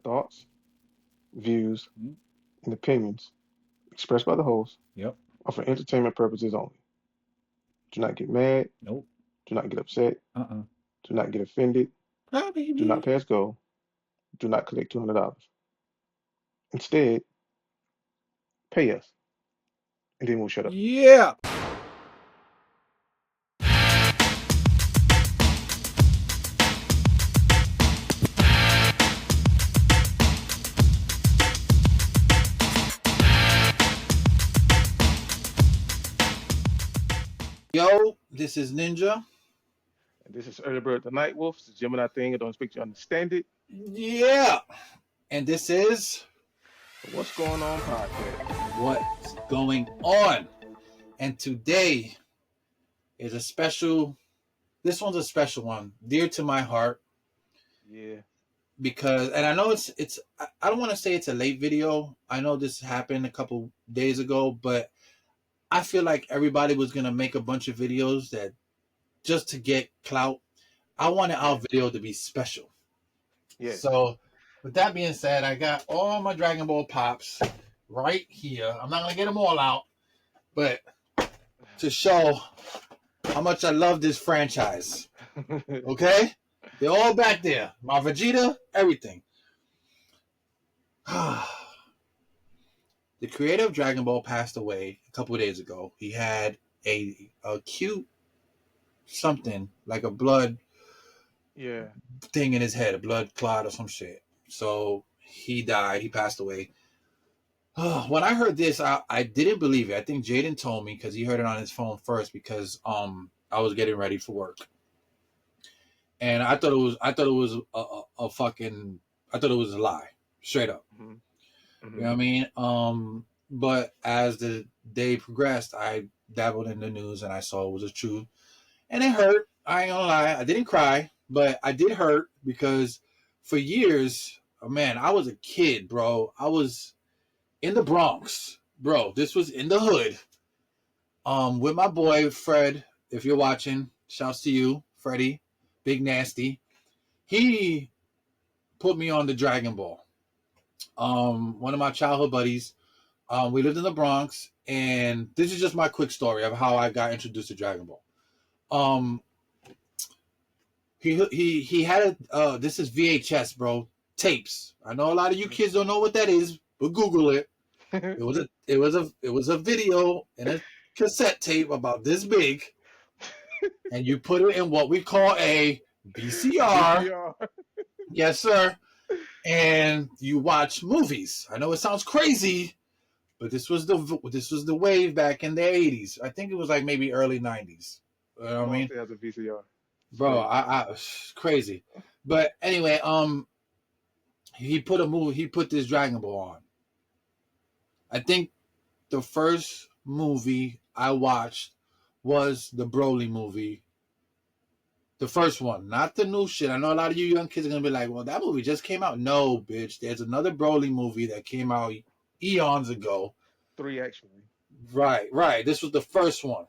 thoughts, views, Mhm. and opinions expressed by the host Yep. are for entertainment purposes only. Do not get mad. Nope. Do not get upset. Uh-uh. Do not get offended. Ah, Do not baby. pass go. Do not collect $200. Instead, pay us, and then we'll shut up. Yeah. Yo, this is Ninja. And this is Early Bird the Night Wolf. It's a Gemini thing. I don't expect you to understand it. Yeah. And this is What's going on, podcast? What's Going On. And today is a special, this one's a special one, dear to my heart, Yeah, because, and I know I don't want to say it's a late video. I know this happened a couple days ago, but I feel like everybody was going to make a bunch of videos that just to get clout. I wanted our yeah, video to be special. yes. So, with that being said, I got all my Dragon Ball Pops right here. I'm not going to get them all out, but to show how much I love this franchise. Okay? They're all back there. My Vegeta, everything. The creator of Dragon Ball passed away a couple of days ago. He had a cute something like a blood Yeah, thing in his head, a blood clot or some shit. So he died. He passed away. When I heard this, I didn't believe it. I think Jaden told me because he heard it on his phone first because I was getting ready for work, and I thought it was a fucking I thought it was a lie, straight up. hmm You hmm know what I mean? But as the day progressed, I dabbled in the news and I saw it was the truth, and it hurt. I ain't gonna lie, I didn't cry, but I did hurt because for years, oh man, I was a kid, bro. I was in the Bronx, bro. This was in the hood. With my boy Fred. If you're watching, shouts to you, Freddie, Big Nasty. He put me on the Dragon Ball. One of my childhood buddies. We lived in the Bronx, and this is just my quick story of how I got introduced to Dragon Ball. Um, he had a this is VHS, bro, tapes. I know a lot of you kids don't know what that is, but Google it. It was a video in a cassette tape about this big, and you put it in what we call a VCR. VCR. Yes, sir. And you watch movies. I know it sounds crazy, but this was the wave back in the 80s. I think it was like maybe early 90s. You know what I Mom mean? still has a VCR. It's Bro, crazy. I crazy. But anyway, he put this Dragon Ball on. I think the first movie I watched was the Broly movie. The first one, not the new shit. I know a lot of you young kids are gonna be like, "Well, that movie just came out." No, bitch. There's another Broly movie that came out eons ago. Three, actually. Right, right. This was the first one,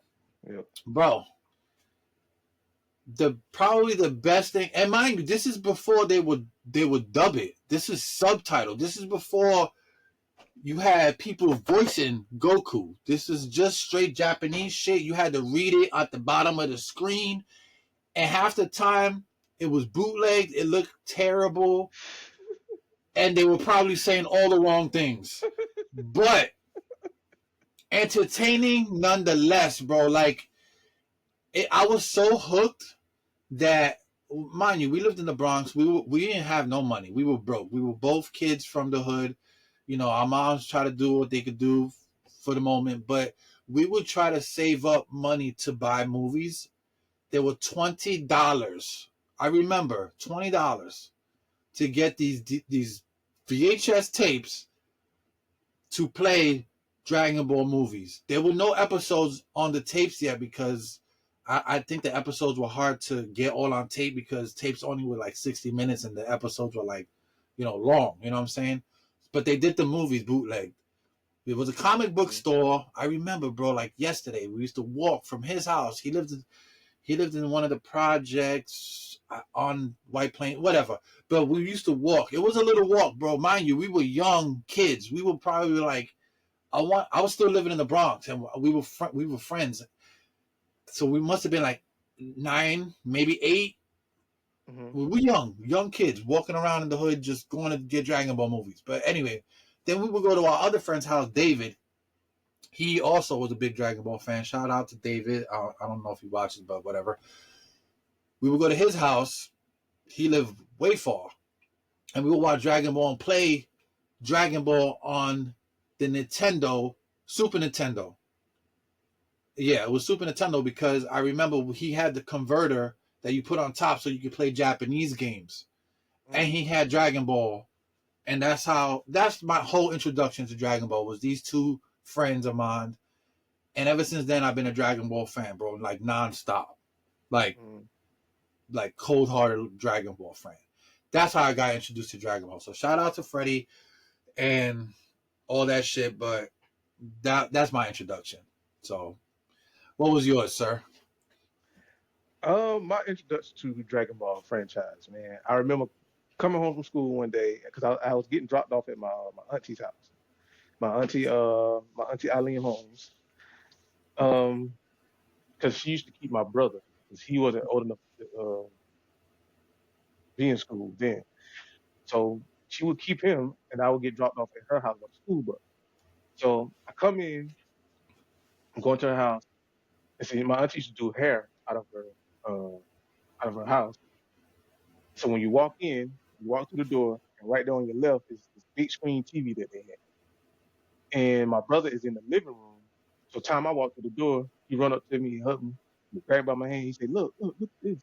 Yep. bro. The probably the best thing, and mind you, this is before they would dub it. This is subtitled. This is before you had people voicing Goku. This is just straight Japanese shit. You had to read it at the bottom of the screen, and half the time it was bootlegged. It looked terrible, and they were probably saying all the wrong things, but entertaining nonetheless, bro. Like I was so hooked that, mind you, we lived in the Bronx. We didn't have no money. We were broke. We were both kids from the hood. You know, our moms try to do what they could do for the moment, but we would try to save up money to buy movies. There were $20. I remember $20 to get these VHS tapes to play Dragon Ball movies. There were no episodes on the tapes yet because I think the episodes were hard to get all on tape because tapes only were like 60 minutes and the episodes were like, long. You know what I'm saying? But they did the movies bootleg. It was a comic book hmm store. I remember, bro, like yesterday. We used to walk from his house. He lived in one of the projects on White Plains, whatever. But we used to walk. It was a little walk, bro. Mind you, we were young kids. We were probably like I was still living in the Bronx, and we were friends. So we must have been like 9, maybe 8. Hmm. We were young kids walking around in the hood, just going to get Dragon Ball movies. But anyway, then we would go to our other friend's house, David. He also was a big Dragon Ball fan. Shout out to David. I don't know if he watches, but whatever. We would go to his house. He lived way far, and we would watch Dragon Ball and play Dragon Ball on the Nintendo, Super Nintendo. Yeah, it was Super Nintendo because I remember he had the converter that you put on top so you could play Japanese games, and Hmm. he had Dragon Ball, and that's my whole introduction to Dragon Ball was these two friends of mine, and ever since then I've been a Dragon Ball fan, bro, like nonstop, like Hmm. like cold hearted Dragon Ball fan. That's how I got introduced to Dragon Ball. So shout out to Freddie and all that shit, but that's my introduction. So what was yours, sir? My introduction to the Dragon Ball franchise, man. I remember coming home from school one day because I was getting dropped off at my auntie's house. My auntie Eileen Holmes. Um, because she used to keep my brother because he wasn't old enough to be in school then. So she would keep him, and I would get dropped off at her house on the school bus. So I come in, I'm going to her house, and see my auntie used to do hair uh out of her house. So when you walk in, you walk through the door, and right there on your left is this big screen TV that they had. And my brother is in the living room. So time I walk through the door, he run up to me, he hugged me, he grabbed by my hand, he said, look at this.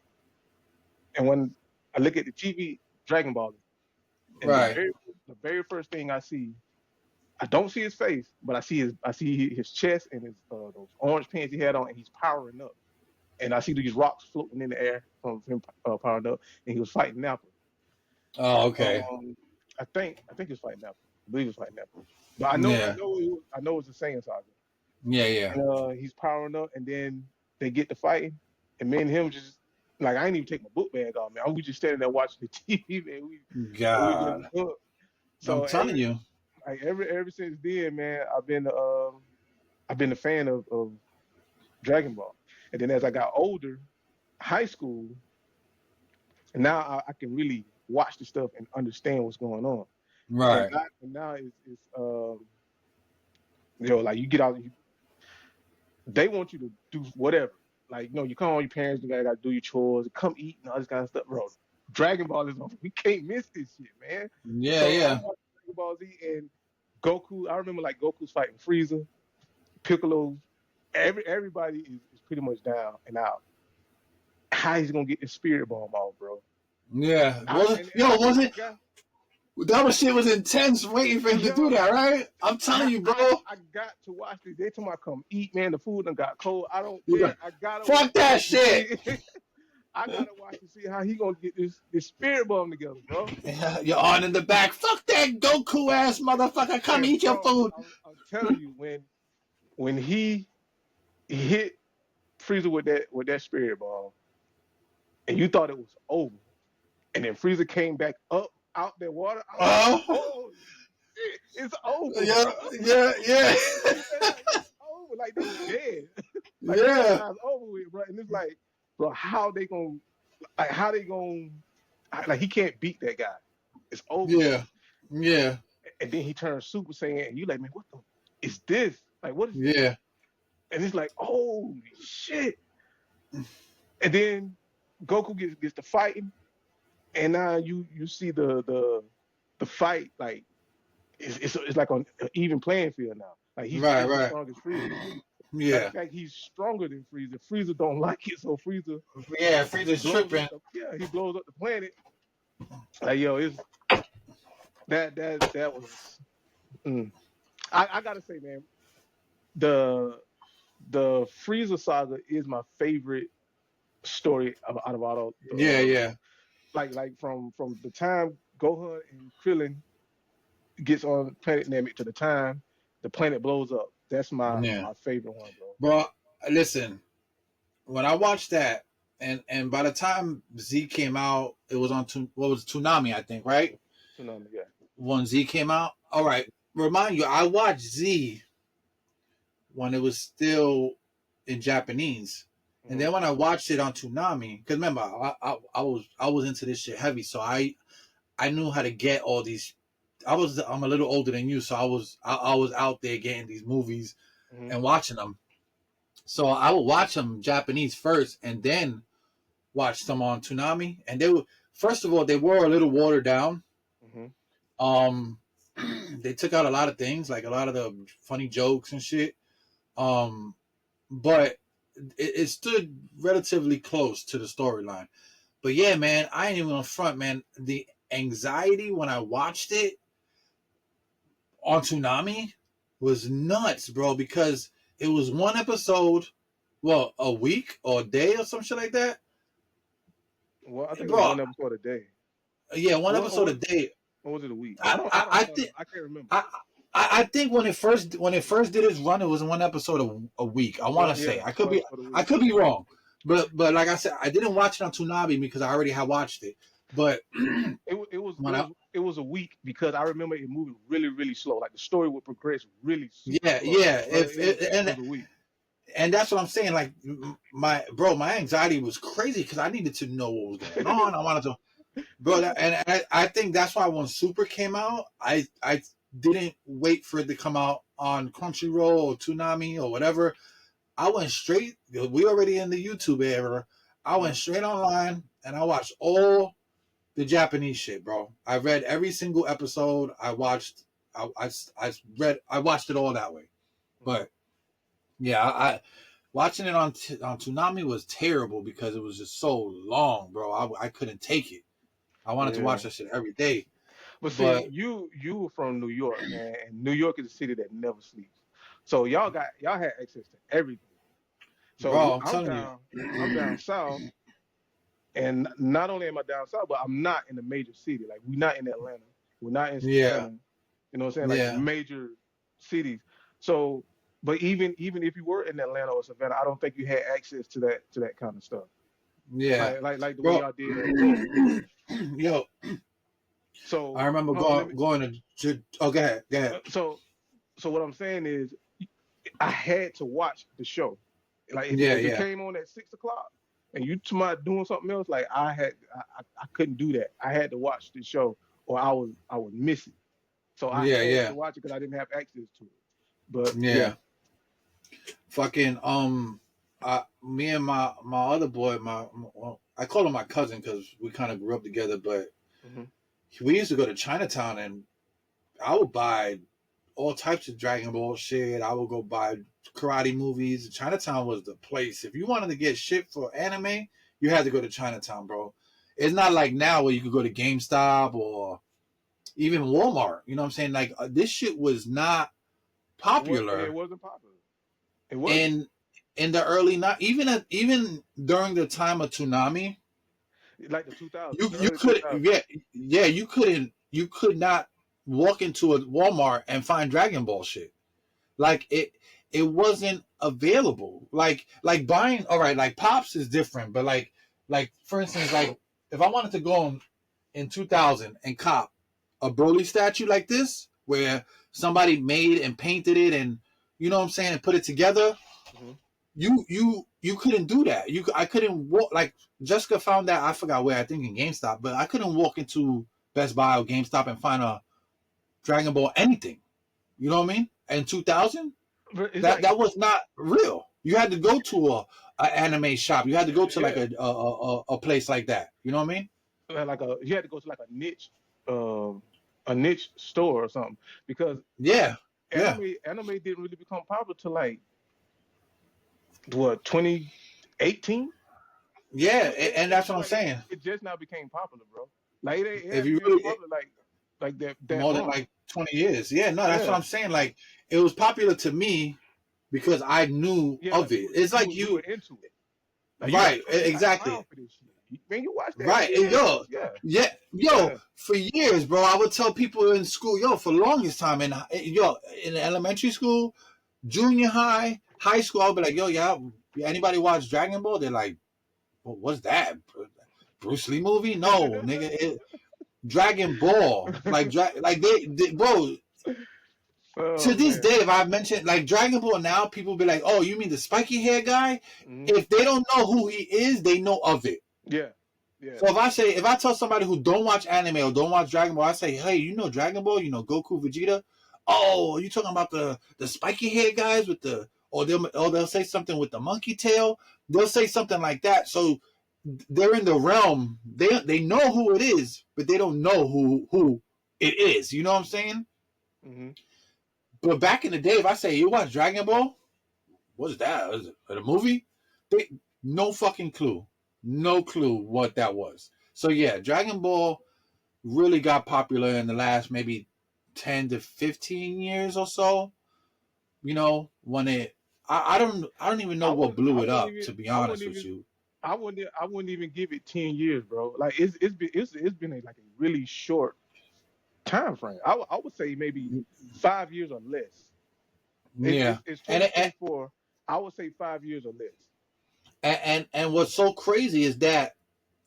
And when I look at the TV, Dragon Ball, and Right. the very first thing I see, I don't see his face, but I see his chest and his those orange pants he had on, and he's powering up. And I see these rocks floating in the air from him powering up, and he was fighting Nappa. Oh, okay. I think he was fighting Nappa. I believe he was fighting Nappa. But Yeah. I know it was the Saiyan saga. Yeah, yeah. And he's powering up, and then they get to fighting, and me and him just like I ain't even take my book bag off, man. I was just standing there watching the TV, man. We just God. hooked. I'm So telling you. ever since then, man, I've been a fan of Dragon Ball. And then as I got older, high school, and now I can really watch the stuff and understand what's going on. Right. And now it's like you get out, they want you to do whatever. Like, you come home, your parents, you gotta do your chores, come eat and all this kind of stuff. Bro, Dragon Ball is on. We can't miss this shit, man. Yeah, So I yeah. watched Dragon Ball Z and Goku. I remember like Goku's fighting Frieza, Piccolo. Everybody is pretty much down and out. How he's gonna get the spirit bomb off, bro? Yeah. I Yo, was I it got that was shit was intense waiting for him to do yo, that, right? I'm telling you, bro. I got to watch this. They told me I come eat, man. The food done got cold. I don't You care. got I gotta fuck watch that this to shit. see. I gotta watch to see how he gonna get this spirit bomb together, bro. You're on in the back. Fuck that Goku ass motherfucker. Come And eat your bro, food. I'm telling you, when he hit Frieza with that spirit bomb, and you thought it was over, and then Frieza came back up out that water, I was like, Uh, oh shit, it's over, yeah, bro. yeah, yeah. Man, like it's over, like they dead, like they Yeah. guys over with, bro. And it's like, bro, how they gonna, like he can't beat that guy. It's over with. Yeah. Yeah. And then he turns Super Saiyan, and you like, man, what the is this? Like, what is this? Yeah. And it's like, holy shit. And then Goku gets to fighting, and now you see the fight like it's like on an even playing field now. Like he's Right, just as right. strong as Frieza. Matter of Yeah. fact, he's stronger than Frieza. Frieza don't like it, so Frieza Yeah, Frieza's blows up tripping. he blows up the planet. Like yo, it's that was mm. I gotta say, man, the the Frieza saga is my favorite story out of all Yeah, yeah. like from the time Gohan and Krillin gets on planet Namek to the time the planet blows up. That's Yeah. my favorite one, bro. Bro, listen, when I watched that, and by the time Z came out, it was on what was Toonami, I think, right? Tsunami, yeah. When Z came out. All right. Remind you, I watched Z when it was still in Japanese. And Hmm. then when I watched it on Toonami, because remember, I was into this shit heavy, so I knew how to get all these. I'm a little older than you, so I was out there getting these movies Hmm. and watching them. So I would watch them Japanese first, and then watch them on Toonami. And they were, first of all, they were a little watered down. Hmm. Um, they took out a lot of things, like a lot of the funny jokes and shit. Um, but it stood relatively close to the storyline. But yeah, man, I ain't even on front, man. The anxiety when I watched it on Toonami was nuts, bro, because it was one episode, well, a week or a day or some shit like that. Well, I think it was Bro, one episode a day. yeah, one Or episode a was day. or was it a week? I I, I think I can't remember. I, I think when it first did its run, it was one episode a week. I want One, to say yeah, I could one be episode a I week. could be wrong, but like I said, I didn't watch it on Toonami because I already had watched it. But when I It was a week because I remember it moving really really slow. Like the story would progress really super yeah slow. yeah So if it was a week. and that's what I'm saying. Like my anxiety was crazy because I needed to know what was going on. I wanted to, bro, and I think that's why when Super came out, I didn't wait for it to come out on Crunchyroll or Toonami or whatever. I went straight. We already in the YouTube era. I Mhm. went straight online and I watched all the Japanese shit, bro. I read every single episode. I watched. I watched it all that way. Mhm. But yeah, I watching it on Toonami was terrible because it was just so long, bro. I couldn't take it. I wanted to watch Yeah. that shit every day. But see, But you were from New York, man, and New York is a city that never sleeps. So y'all had access to everything. bro, So I'm telling you, I'm down south, and not only am I down south, but I'm not in a major city. Like we're not in Atlanta, we're not in yeah, Savannah. You know what I'm saying? Like yeah, major cities. So, but even if you were in Atlanta or Savannah, I don't think you had access to that kind of stuff. yeah, Like the way bro. y'all did up north. Yo, I So remember hold on, let me. going to. Oh, go ahead, go ahead. uh, So so what I'm saying is, I had to watch the show. Like Yeah, if it yeah, came on at 6 o'clock and you to my doing something else, like I couldn't do that. I had to watch the show or I would miss it. So I yeah, had yeah, to watch it because I didn't have access to it. But yeah. yeah. Fucking me and my other boy, well, I call him my cousin because we kind of grew up together. But Hmm. we used to go to Chinatown, and I would buy all types of Dragon Ball shit. I would go buy karate movies. Chinatown was the place. If you wanted to get shit for anime, you had to go to Chinatown, bro. It's not like now where you could go to GameStop or even Walmart. You know what I'm saying? Like this shit was not It popular wasn't popular. It wasn't. in the early not even during the time of Toonami. Like the 2000s, You the you early could 2000s. yeah you could not walk into a Walmart and find Dragon Ball shit. Like it wasn't available. Like buying, all right, like Pops is different, but like for instance, like if I wanted to go in 2000 and cop a Broly statue like this, where somebody made and painted it and you know what I'm saying and put it together, Hmm. you couldn't do that. I couldn't walk like Jessica found that I forgot where I think in GameStop, but I couldn't walk into Best Buy or GameStop and find a Dragon Ball anything. You know what I mean? In 2000, But it's that like, that was not real. You had to go to a anime shop. You had to go to like yeah, a place like that. You know what I mean? you had to go to like um, a niche store or something because Yeah, yeah, anime didn't really become popular till like what 2018. yeah. And that's It's what I'm like saying. it just now became popular, bro. Like it If hasn't you been really popular like that more than long. like 20 years, yeah, no, that's what Yeah, I'm saying. Like it was popular to me because I knew yeah, like of it. It's like you were you, into it. Like you like, right? oh, you got Exactly. around for this shit. Man, you watch that? Right. Yeah, Yo, yeah, yeah, yo, yeah. for years, bro, I would tell people in school, yo, for the longest time, in elementary school, junior high, high school, I'll be like, yo, yeah, anybody watch Dragon Ball? They're like, What's that? Bruce Lee movie? No, nigga. Dragon Ball. Like bro, to Oh this man. day, if I mention like Dragon Ball now, people be like, "Oh, you mean the spiky hair guy?" Hmm. If they don't know who he is, they know of it. Yeah. Yeah. So if I tell somebody who don't watch anime or don't watch Dragon Ball, I say, "Hey, you know Dragon Ball? You know Goku, Vegeta? Oh, you talking about the spiky hair guys with the they'll say something with the monkey tail. They'll say something like that. So they're in the realm. They know who it is, but they don't know who it is. You know what I'm saying? Hmm. But back in the day, if I say you watch Dragon Ball, what's that? Is it a movie? They no fucking clue. No clue what that was. So yeah, Dragon Ball really got popular in the last maybe 10 to 15 years or so. You know, when it I don't even know what blew it up, to be I wouldn't honest with even you. I wouldn't even give it 10 years, bro. Like it's been like a really short time frame. I would say maybe 5 years or less. Yeah. It's And and 2024. I would say 5 years or less. and what's so crazy is that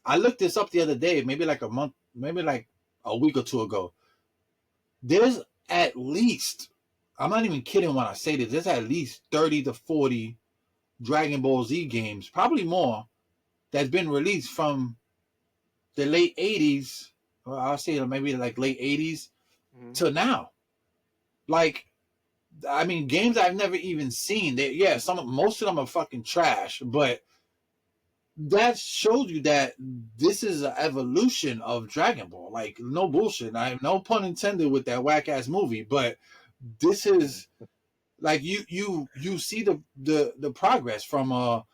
I looked this up the other day, maybe like a month, maybe like a week or two ago. There's at least, I'm not even kidding when I say this, there's at least 30 to 40 Dragon Ball Z games, probably more, that's been released from the late 80s, or I'll say maybe like late 80s Hmm. to now. Like, I mean, games I've never even seen. Yeah, most of them are fucking trash, but that shows you that this is an evolution of Dragon Ball. Like, no bullshit. I have no pun intended with that whack ass movie, but this is like you see the progress from a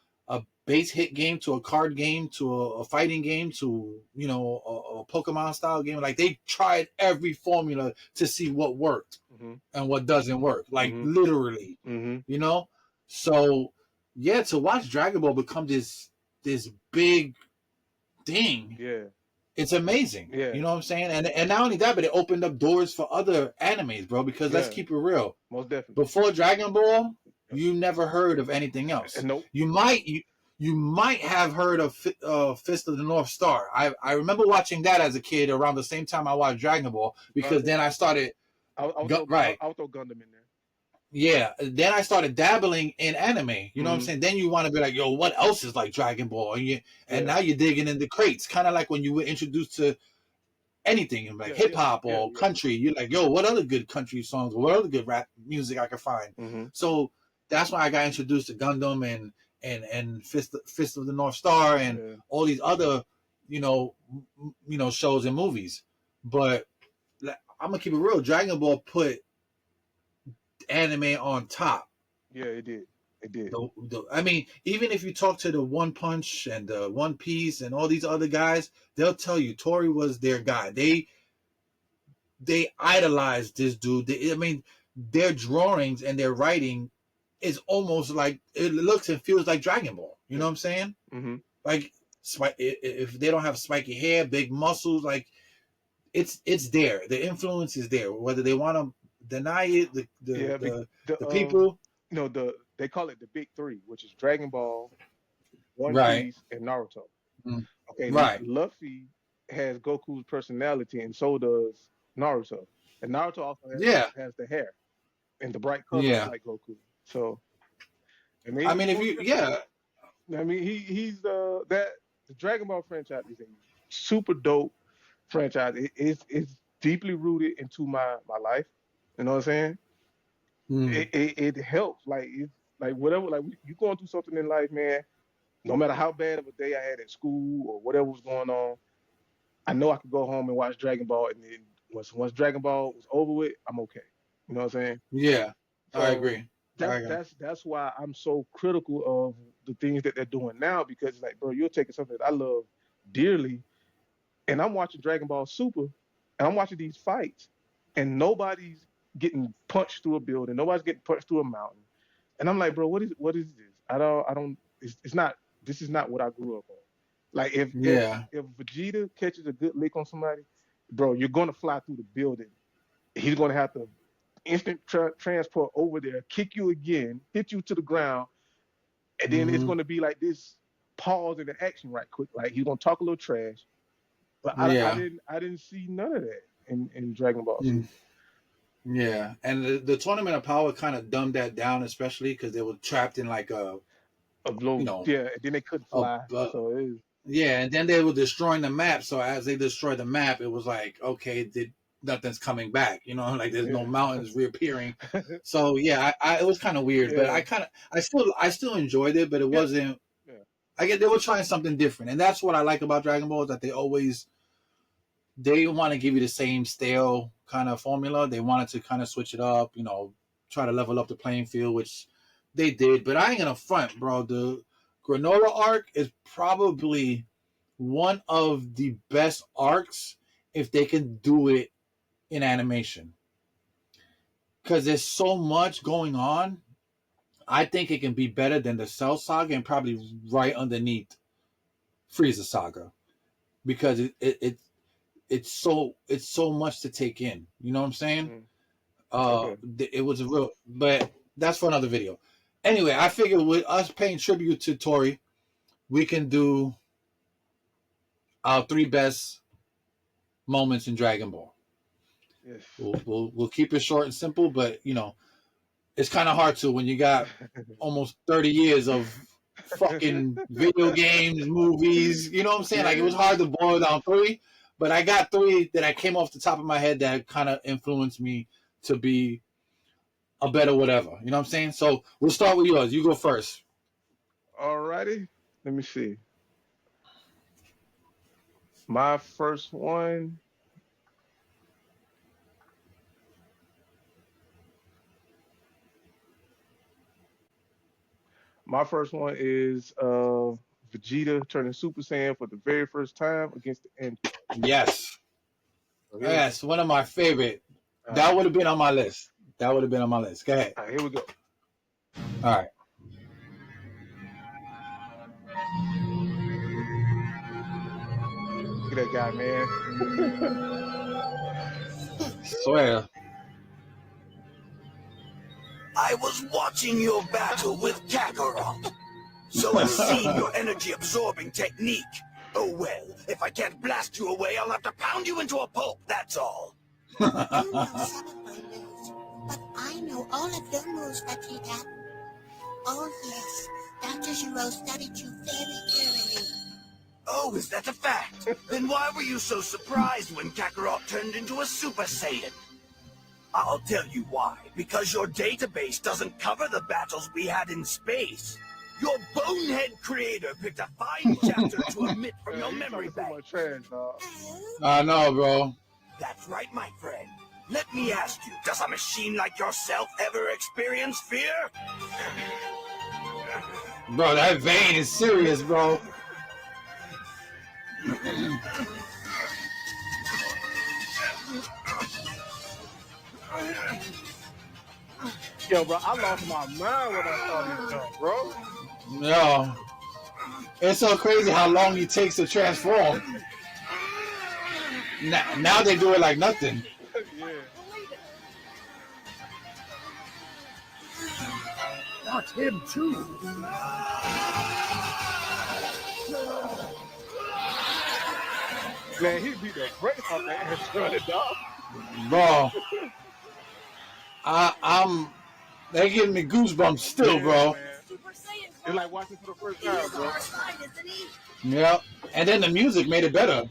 base hit game to a card game to a fighting game to a Pokemon style game. Like they tried every formula to see what worked Hmm. and what doesn't work. Like Hmm. literally, Hmm. you know. So yeah, to watch Dragon Ball become this big thing, Yeah. it's amazing. Yeah. You know what I'm saying? And not only that, but it opened up doors for other animes, bro. Because let's Yeah. keep it real, Most definitely. before Dragon Ball, Yep. you never heard of anything else. And nope. You might have heard of Fist of the North Star. I remember watching that as a kid around the same time I watched Dragon Ball because then I started right. I would throw Gundam in there. Yeah, then I started dabbling in anime. You know what I'm Hmm. saying? Then you want to be like, yo, what else is like Dragon Ball? And Yeah. now you're digging in the crates, kind of like when you were introduced to anything like Yeah. hip Yeah. hop Yeah. or Yeah. country. You're like, yo, what other good country songs or what other good rap music I can find? Hmm. So that's why I got introduced to Gundam and Fist of the North Star and Yeah. all these other, shows and movies. But I'm gonna keep it real. Dragon Ball put anime on top. Yeah. It did. It did. I mean, even if you talk to the One Punch and the One Piece and all these other guys, they'll tell you Tori was their guy. They idolize this dude. I mean, their drawings and their writing is almost like it looks and feels like Dragon Ball. You know Yeah. what I'm saying? Hmm. Like, if they don't have spiky hair, big muscles, like it's there. The influence is there. Whether they want to deny it, Yeah. The the people, they call it the big three, which is Dragon Ball, One right? Piece, and Naruto. Mm. Okay, Right. Luffy has Goku's personality, and so does Naruto. And Naruto also Yeah. has the hair and the bright colors Yeah. like Goku. So it I made me mean, if go you, different. yeah, I mean, he's that the Dragon Ball franchise is a super dope franchise. It's deeply rooted into my life. You know what I'm saying? mm, It helps. Like it's like whatever. Like you going through something in life, man. No matter how bad of a day I had at school or whatever was going on, I know I could go home and watch Dragon Ball, and then once Dragon Ball was over with, I'm okay. You know what I'm saying? yeah, I So agree. I agree. that's why I'm so critical of the things that they're doing now because it's like, bro, you're taking something that I love dearly, and I'm watching Dragon Ball Super, and I'm watching these fights, and nobody's getting punched through a building, nobody's getting punched through a mountain, and I'm like, bro, what is this? I don't. It's not. This is not what I grew up on. Like Yeah. if Vegeta catches a good lick on somebody, bro, you're gonna fly through the building. He's gonna have to instant transport over there, kick you again, hit you to the ground, and then it's Hmm. gonna be like this. pause in the action right quick. Like he's gonna talk a little trash, but Yeah. I didn't see none of that in Dragon Ball Mm. Z. Yeah, and the Tournament of Power kind of dumbed that down, especially because they were trapped in like A you little, know, yeah. And then they couldn't a, fly, a so it yeah, and then they were destroying the map. So as they destroyed the map, it was like, okay, nothing's coming back. You know, like there's no yeah, mountains reappearing. So yeah, it was kind of weird, but yeah, I still enjoyed it, but it yeah, wasn't. yeah, I get they were trying something different, and that's what I like about Dragon Ball is that they want to give you the same stale kind of formula. They wanted to kind of switch it up, you know, try to level up the playing field, which they did. But I ain't gonna front, bro. The Granola arc is probably one of the best arcs if they can do it in animation. Because there's so much going on. I think it can be better than the Cell Saga and probably right underneath Frieza Saga. Because it's so much to take in. You know what I'm saying? mm, okay, It was a real, but that's for another video. Anyway, I figured with us paying tribute to Tori, we can do our three best moments in Dragon Ball. yes. We'll keep it short and simple, but you know, it's kind of hard to when you got almost 30 years of fucking video games, movies. You know what I'm saying? Like it was Yeah, hard to boil down three, but I got three that I came off the top of my head that kind of influenced me to be a better whatever. You know what I'm saying? So we'll start with yours. You go first. alrighty. Let me see. My first one. My first one is Vegeta turning Super Saiyan for the very first time against the End. Yes. So here we go. Yes, one of my favorite. All That right, would have been on my list. That would have been on my list. Go ahead. all right, here we go. All right. Look at that guy, man. Swear. I was watching your battle with Kakarot, so I've seen your energy-absorbing technique. Oh well, if I can't blast you away, I'll have to pound you into a pulp, that's all. You know some of my moves, but I know all of your moves, Vegeta. Oh yes, Dr. Giro studied you very thoroughly. Oh, is that a fact? Then why were you so surprised when Kakarot turned into a Super Saiyan? I'll tell you why. Because your database doesn't cover the battles we had in space. Your bonehead creator picked a fine chapter to omit from your You memory talking so bank. much trash, dog. Oh, I know, bro. That's right, my friend. Let me ask you, does a machine like yourself ever experience fear? Bro, that vein is serious, bro. Yo, bro, I lost my mind when I saw this jump, bro. Yo. It's so crazy how long it takes to transform. Now they do it like nothing. Yeah. Not him, too. Man, he beat the brakes off that ass running, dog. Bro. I'm they giving me goosebumps still, Yeah, bro. man. It's like watching for the first time, bro. Yep. And then the music made it better.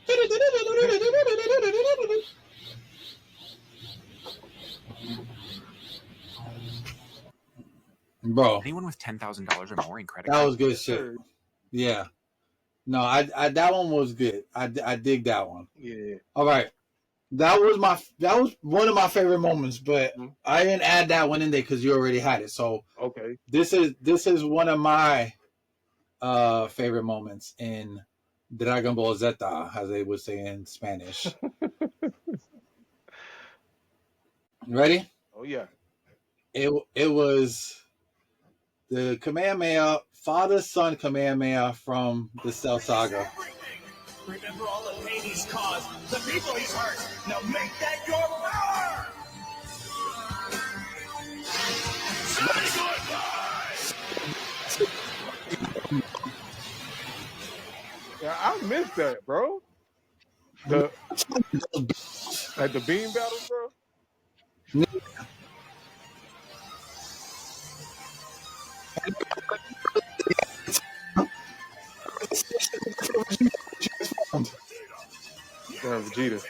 Bro, Anyone with $10,000 or more in credit that cards? was good shit. Yeah. No, I that one was good. I dig that one. Yeah. All right. That was one of my favorite moments, but Mhm. I didn't add that one in there because you already had it. So Okay. this is one of my favorite moments in Dragon Ball Zeta, as they would say in Spanish. Ready? Oh yeah. It was the Kamehameha, father-son Kamehameha from the Cell Saga. Remember all the pain he's caused, the people he's hurt. Now make that your power! Say goodbye! I missed that, bro. The like the beam battles, bro. Damn, Vegeta,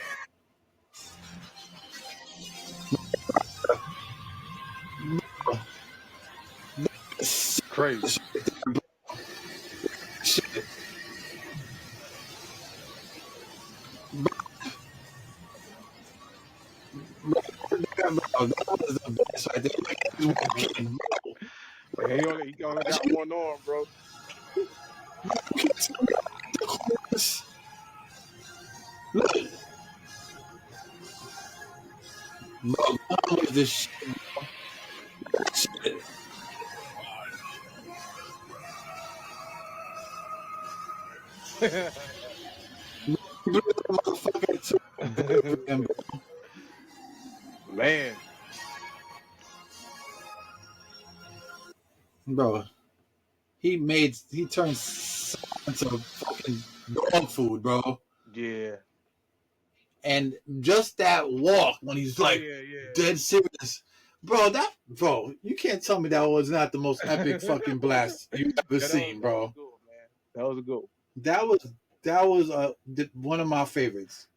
crazy. Shit. That was the best right there. Like, he was walking. And he only got one arm, bro. Look, bro, that was the shit. Motherfucker took a bullet for him, Man, bro. He turned into fucking dog food, bro. yeah. And just that walk when he's like Yeah, yeah. dead serious, bro. You can't tell me that was not the most epic fucking blast you ever seen, bro. That was a good one. That was one of my favorites.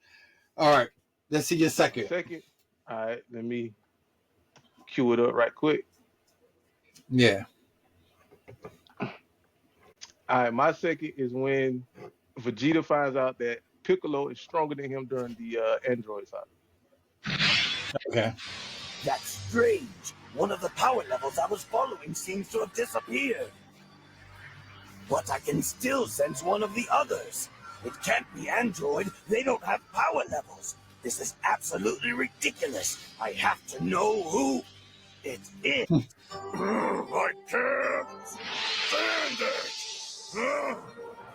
All right, let's see your second. Second, all right, let me cue it up right quick. Yeah. All right, my second is when Vegeta finds out that Piccolo is stronger than him during the android saga. Okay. That's strange. One of the power levels I was following seems to have disappeared. But I can still sense one of the others. It can't be Android. They don't have power levels. This is absolutely ridiculous. I have to know who it is. I can't stand it.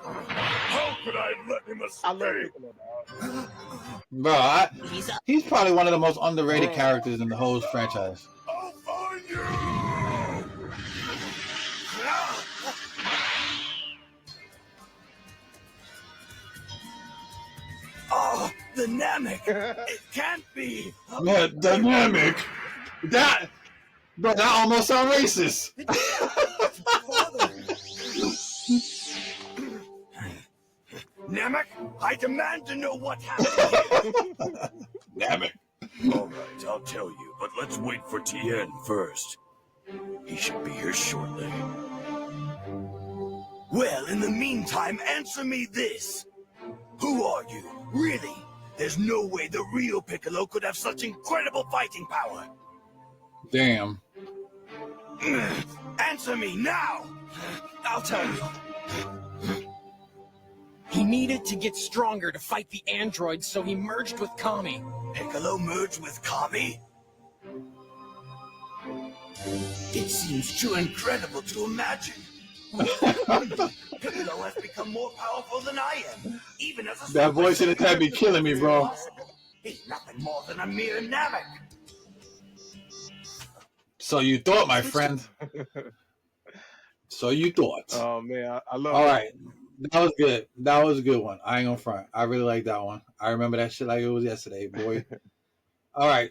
How could I let him I love escape? Piccolo, dog. Bro, he's probably one of the most underrated characters in the whole franchise. I'll find you! Oh, the Namek! It can't be! Yeah, dynamic. That almost sounds racist. Namek, I demand to know what happened here. Namek. All right, I'll tell you, but let's wait for Tien first. He should be here shortly. Well, in the meantime, answer me this. Who are you? Really? There's no way the real Piccolo could have such incredible fighting power. Damn. Answer me now! I'll tell you. He needed to get stronger to fight the androids, so he merged with Kami. Piccolo merged with Kami? It seems too incredible to imagine. Piccolo has become more powerful than I am, even as a That voice in his head be killing me, bro. He's nothing more than a mere Namek. So you thought, my friend. So you thought. Oh man, I love. All right, that was good. That was a good one. I ain't gonna front. I really like that one. I remember that shit like it was yesterday, boy. All right,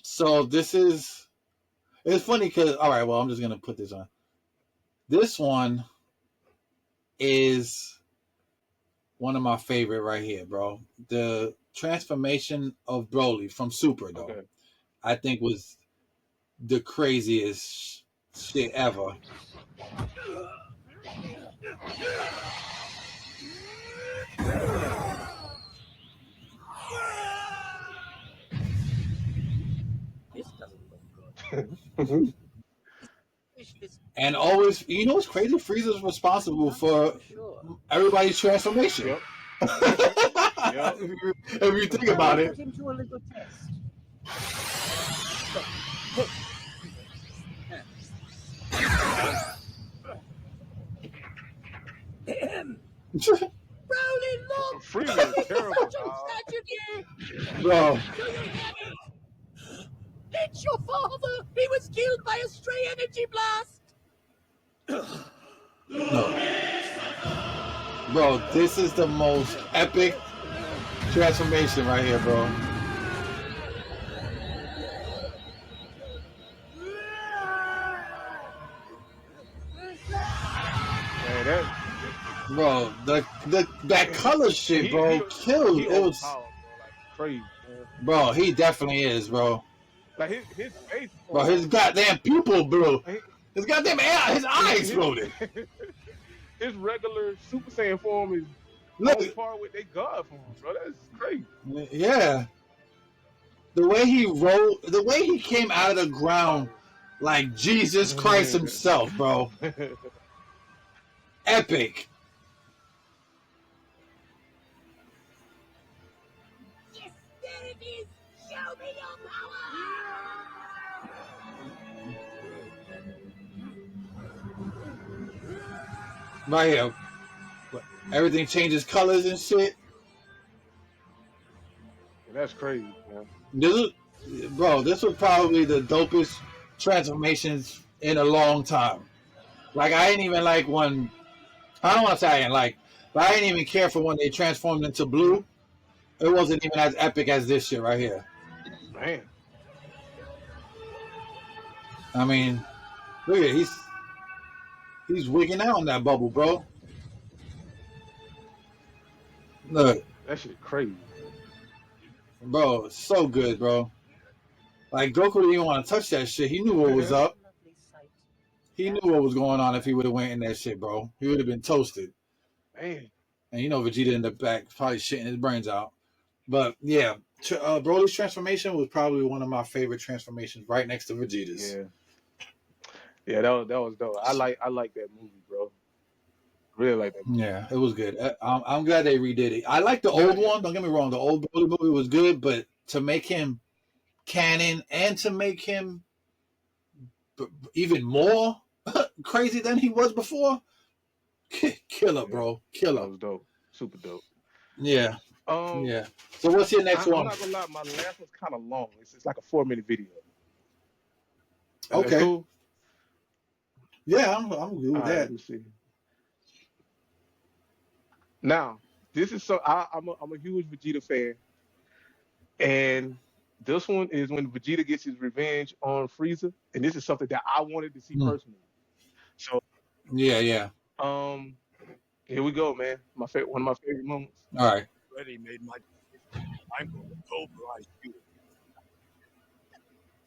so this is. It's funny because well, I'm just gonna put this on. This one is one of my favorite right here, bro. The transformation of Broly from Super, though, Okay. I think was the craziest shit ever. This doesn't look good. And always, you know what's crazy? Frieza's responsible for everybody's transformation. Yep. Yep. If you think about it. Put him to a little test. Broly, look! Frieza is terrible, dog. Bro, It's your father! He was killed by a stray energy blast! no. Bro, this is the most epic transformation right here, bro. Man, that Bro, that color shit, he bro, killed. he It was, overpowered, bro. Like crazy, man. bro. He definitely is, bro. Like his face Bro, his form, goddamn pupil blew. like, His goddamn eye, his eye exploded. his regular Super Saiyan form is Look, on par with their God form, bro. That's crazy. yeah. The way he rolled, the way he came out of the ground, like Jesus Christ himself, bro. Epic. Show me your power! Right here. Everything changes colors and shit. That's crazy, man. This was probably the dopest transformations in a long time. Like I ain't even like when I don't want to say I didn't like, but I didn't even care for when they transformed into blue. It wasn't even as epic as this shit right here. Man, I mean, look at it, he's wigging out on that bubble, bro. Look, that shit crazy. bro, it's so good, bro. Like Goku didn't even want to touch that shit. He knew what was up. He knew what was going on if he would have went in that shit, bro. He would have been toasted. Man, And you know Vegeta in the back probably shitting his brains out. But yeah, Broly's transformation was probably one of my favorite transformations, right next to Vegeta's. yeah, that was dope. I like that movie, bro. Really like that movie. Yeah, it was good. I'm glad they redid it. I like the old one. Don't get me wrong. The old Broly movie was good, but to make him canon and to make him even more crazy than he was before, killer, bro, That killer. was dope. Super dope. Yeah, Um, yeah. So what's your next I'm one? not gonna lie, my last one's kind of long. It's like a 4 minute video. Is that Okay. cool? Yeah, I'm good All with right, that. let me see. Now, this is so I'm a huge Vegeta fan, and this one is when Vegeta gets his revenge on Frieza, and this is something that I wanted to see Hmm. personally. So, Yeah, yeah. um, here we go, man. One of my favorite moments. All right. Already made my decision. I'm going to pulverize you.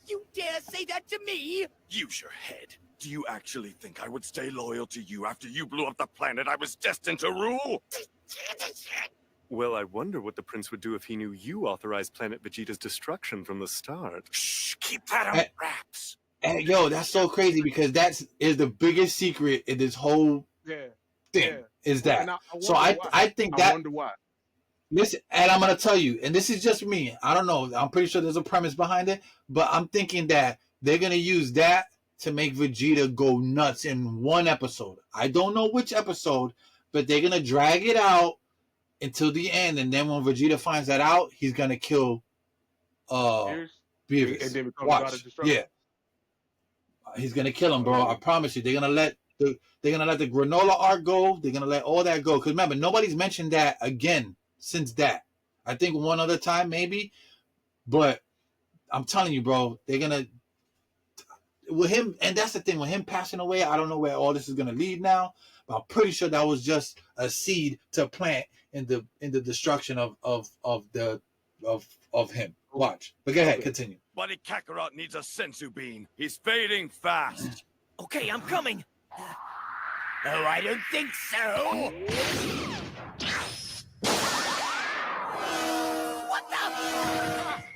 You dare say that to me? Use your head. Do you actually think I would stay loyal to you after you blew up the planet I was destined to rule? Well, I wonder what the prince would do if he knew you authorized Planet Vegeta's destruction from the start. Shh, keep that on wraps. And yo, that's so crazy because that is the biggest secret in this whole Yeah, thing. yeah. Is Well, that? and I So wonder why. I think I that wonder why. listen, and I'm gonna tell you, and this is just me. I don't know. I'm pretty sure there's a premise behind it, but I'm thinking that they're gonna use that to make Vegeta go nuts in one episode. I don't know which episode, but they're gonna drag it out until the end, and then when Vegeta finds that out, he's gonna kill Years, and Beavis. then become the god of Watch, destruction. yeah, he's gonna kill him, Oh bro. yeah. I promise you. They're gonna let the granola arc go. They're gonna let all that go. Because remember, nobody's mentioned that again since that. I think one other time maybe, but I'm telling you, bro, they're gonna with him, and that's the thing with him passing away. I don't know where all this is gonna lead now, but I'm pretty sure that was just a seed to plant in the destruction of him. Watch, but go ahead, Okay. continue. Buddy Kakarot needs a sensu bean. He's fading fast. Okay, I'm coming. Oh, I don't think so. What the?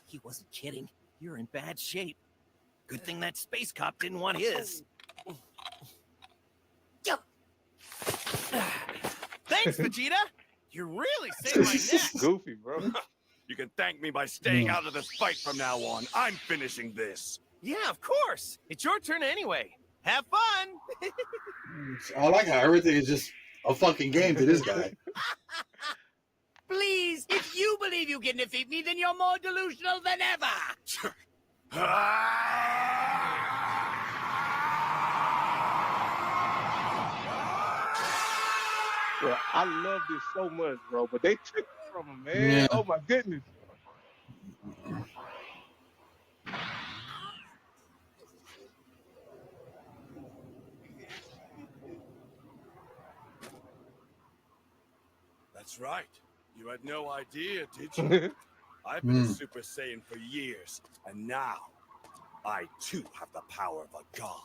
He wasn't kidding. You're in bad shape. Good thing that space cop didn't want his. Thanks, Vegeta. You really saved my neck. Goofy, bro. You can thank me by staying out of this fight from now on. I'm finishing this. Yeah, of course. It's your turn anyway. Have fun. I like how everything is just a fucking game to this guy. Please, if you believe you can defeat me, then you're more delusional than ever. Bro, I love this so much, bro. But they took it from him, man. Yeah. Oh my goodness. That's right. You had no idea, did you? I've been a Super Saiyan for years, and now I too have the power of a god.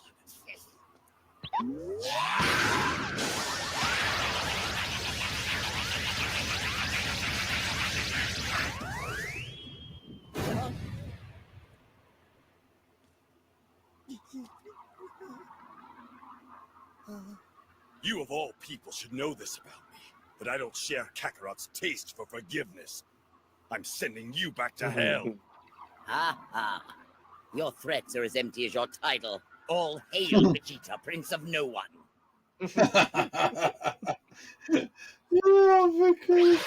You of all people should know this about me, that I don't share Kakarot's taste for forgiveness. I'm sending you back to hell. Ha ha. Your threats are as empty as your title. All hail Vegeta, Prince of No One. Oh, Vicky.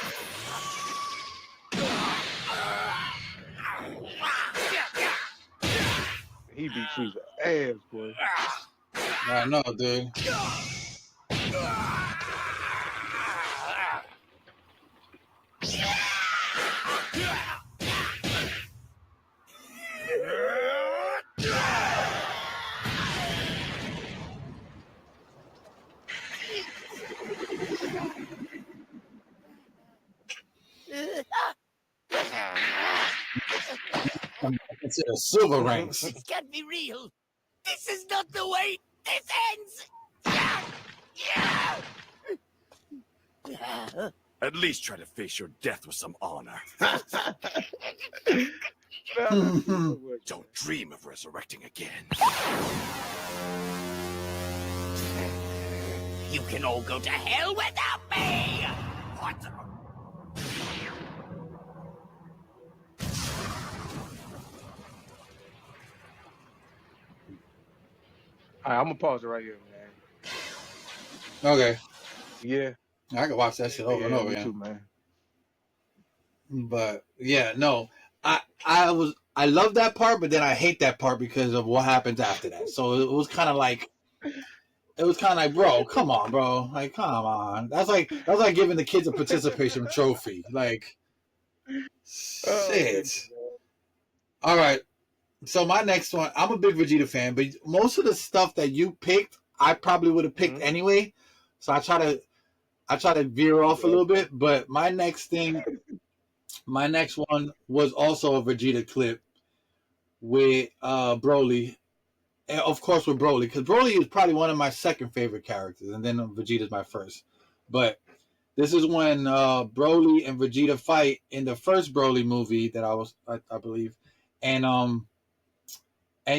He beat Frieza ass, boy. I know, dude. It's a silver ranks. This can't be real. This is not the way this ends. At least try to face your death with some honor. Don't dream of resurrecting again. You can all go to hell without me! What? All right, I'm gonna pause it right here, man. Okay. Yeah. I can watch that shit over and over me again. too, man. But yeah, no. I love that part, but then I hate that part because of what happens after that. So it was kind of like, bro, come on, bro, like, come on. That's like giving the kids a participation trophy. Like, shit. All right. So my next one, I'm a big Vegeta fan, but most of the stuff that you picked, I probably would have picked anyway. So I try to veer off a little bit. But my next one was also a Vegeta clip with Broly. And of course with Broly, because Broly is probably one of my second favorite characters, and then Vegeta's my first. But this is when Broly and Vegeta fight in the first Broly movie that I believe. And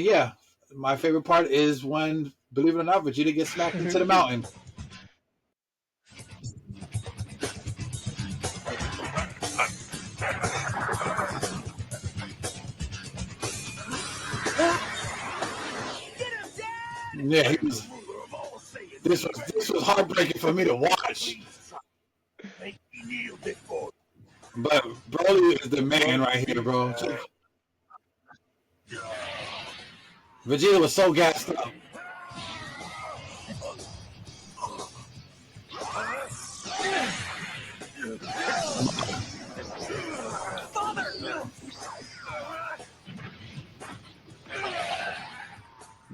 yeah, my favorite part is when, believe it or not, Vegeta gets smacked into the mountain. Yeah, this was heartbreaking for me to watch. But Broly is the man right here, bro. Vegeta was so gassed up.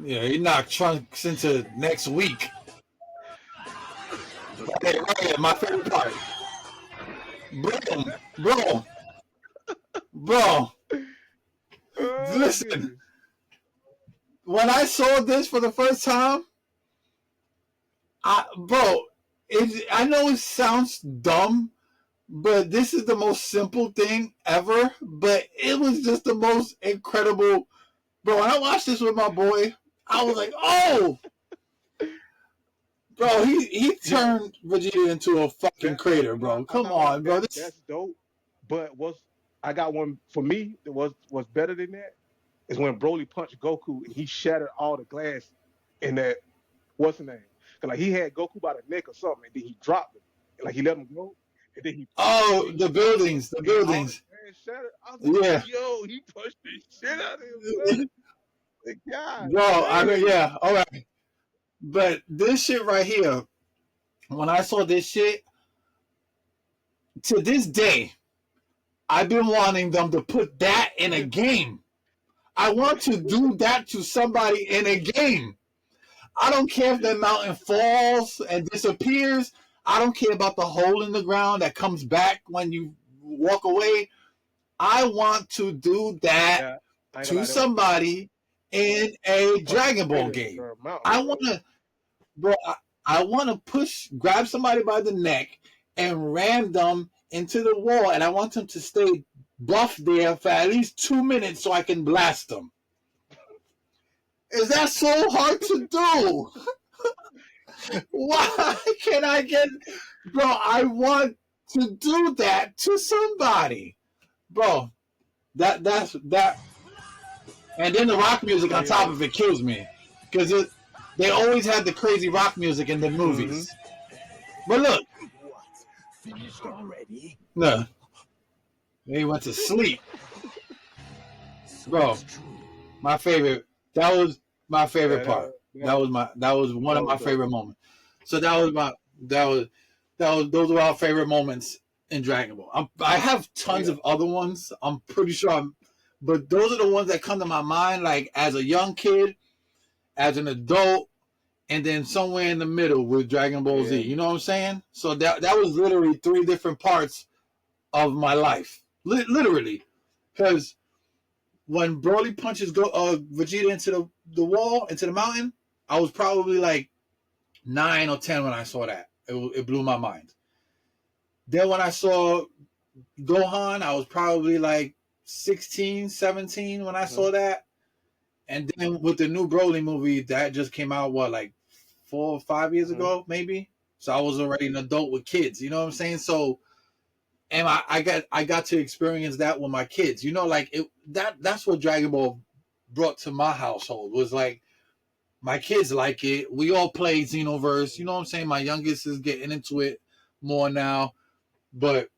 Yeah, he knocked Trunks into next week. Right here, my favorite part. Bro. Listen, when I saw this for the first time, I know it sounds dumb, but this is the most simple thing ever. But it was just the most incredible. Bro, when I watched this with my boy, I was like, oh! Bro, he turned Vegeta into a fucking crater, bro. Come on, bro. That's dope. But I got one for me that was better than that is when Broly punched Goku and he shattered all the glass in that, what's the name? Cause like he had Goku by the neck or something, and then he dropped him. And like he let him go, and then he Oh, he the stopped, buildings, the and all his buildings. man shattered. I was like, Yeah, yo, he punched the shit out of him, son. Like, God bro. I mean, dang. yeah. All right, but this shit right here. When I saw this shit, to this day, I've been wanting them to put that in a game. I want to do that to somebody in a game. I don't care if the mountain falls and disappears. I don't care about the hole in the ground that comes back when you walk away. I want to do that Yeah, I ain't gonna to lie, that was somebody in a punching Dragon straight Ball at the game. mountain, I want bro. to, bro. I want to grab somebody by the neck, and ram them into the wall, and I want them to stay buff there for at least 2 minutes so I can blast them. Is that so hard to do? Why can I get, bro? I want to do that to somebody, bro. That's that, and then the rock music on top Yeah. of it kills me because they always had the crazy rock music in the Mm-hmm. movies. But look, What? Finished already? no, he went to sleep, So bro. it's true. My favorite. That was my favorite Yeah, part. yeah, That was one that of was my dope. favorite moments. So that was those were our favorite moments in Dragon Ball. I have Oh tons yeah. of other ones. I'm pretty sure but those are the ones that come to my mind like as a young kid, as an adult, and then somewhere in the middle with Dragon Ball Z. Yeah. You know what I'm saying? So that was literally three different parts of my life. Literally. Cuz when Broly punches Vegeta into the wall, into the mountain, I was probably like 9 or 10 when I saw that. It blew my mind. Then when I saw Gohan, I was probably like 16, 17 when I Mm-hmm. saw that. And then with the new Broly movie that just came out, what, like 4 or 5 years Mm-hmm. ago, maybe? So I was already an adult with kids, you know what I'm saying? So and I got to experience that with my kids. You know, like that's what Dragon Ball brought to my household was like my kids like it. We all play Xenoverse. You know what I'm saying? My youngest is getting into it more now, but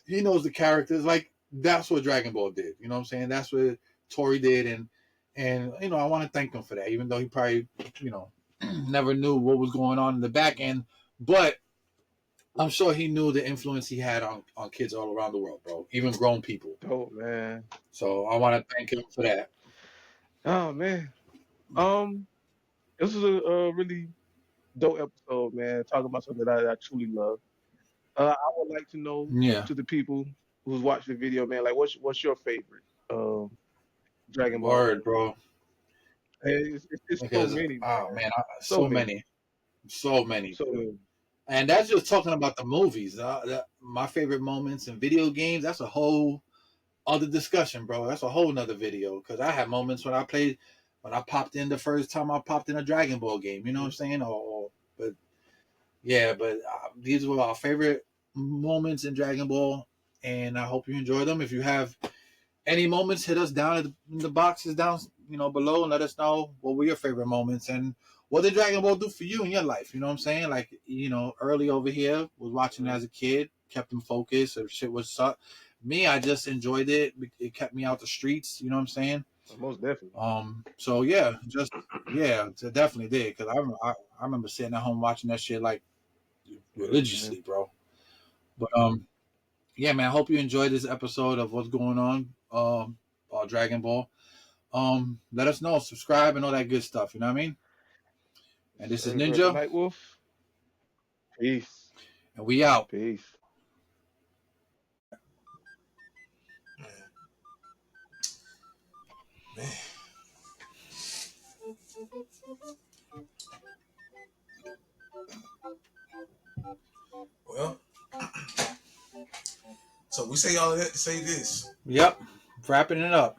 he knows the characters. Like that's what Dragon Ball did. You know what I'm saying? That's what Tori did, and I want to thank him for that. Even though he probably you know never knew what was going on in the back end, but I'm sure he knew the influence he had on kids all around the world, bro. Even grown people. Dope, man. So I want to thank him for that. Oh man. This was a really dope episode, man. Talking about something that I truly love. I would like to know Yeah. to the people who's watching the video, man, like what's your favorite Dragon Ball Word, movie? bro. And it's so Because many, oh man. man, So so many. many, so many, So dude. many. And that's just talking about the movies. My favorite moments in video games. That's a whole other discussion, bro. That's a whole nother video. Because I had moments when I popped in the first time I popped in a Dragon Ball game. You know what I'm saying? But yeah, but these were our favorite moments in Dragon Ball, and I hope you enjoy them. If you have any moments, hit us down in the boxes down, below, and let us know what were your favorite moments and what did Dragon Ball do for you in your life. You know what I'm saying? Like, early over here was watching Mhm. as a kid, kept him focused. If shit was suck, me, I just enjoyed it. It kept me out the streets. You know what I'm saying? Most definitely. So yeah, it definitely did because I remember sitting at home watching that shit like Yeah, man. religiously, bro. But yeah, man. I hope you enjoyed this episode of what's going on. About Dragon Ball. Let us know, subscribe, and all that good stuff. You know what I mean? And this is Sir, brother Ninja, Nightwolf. Peace. and we out. Peace. Man. Well, so we say all of that to say this. Yep, wrapping it up.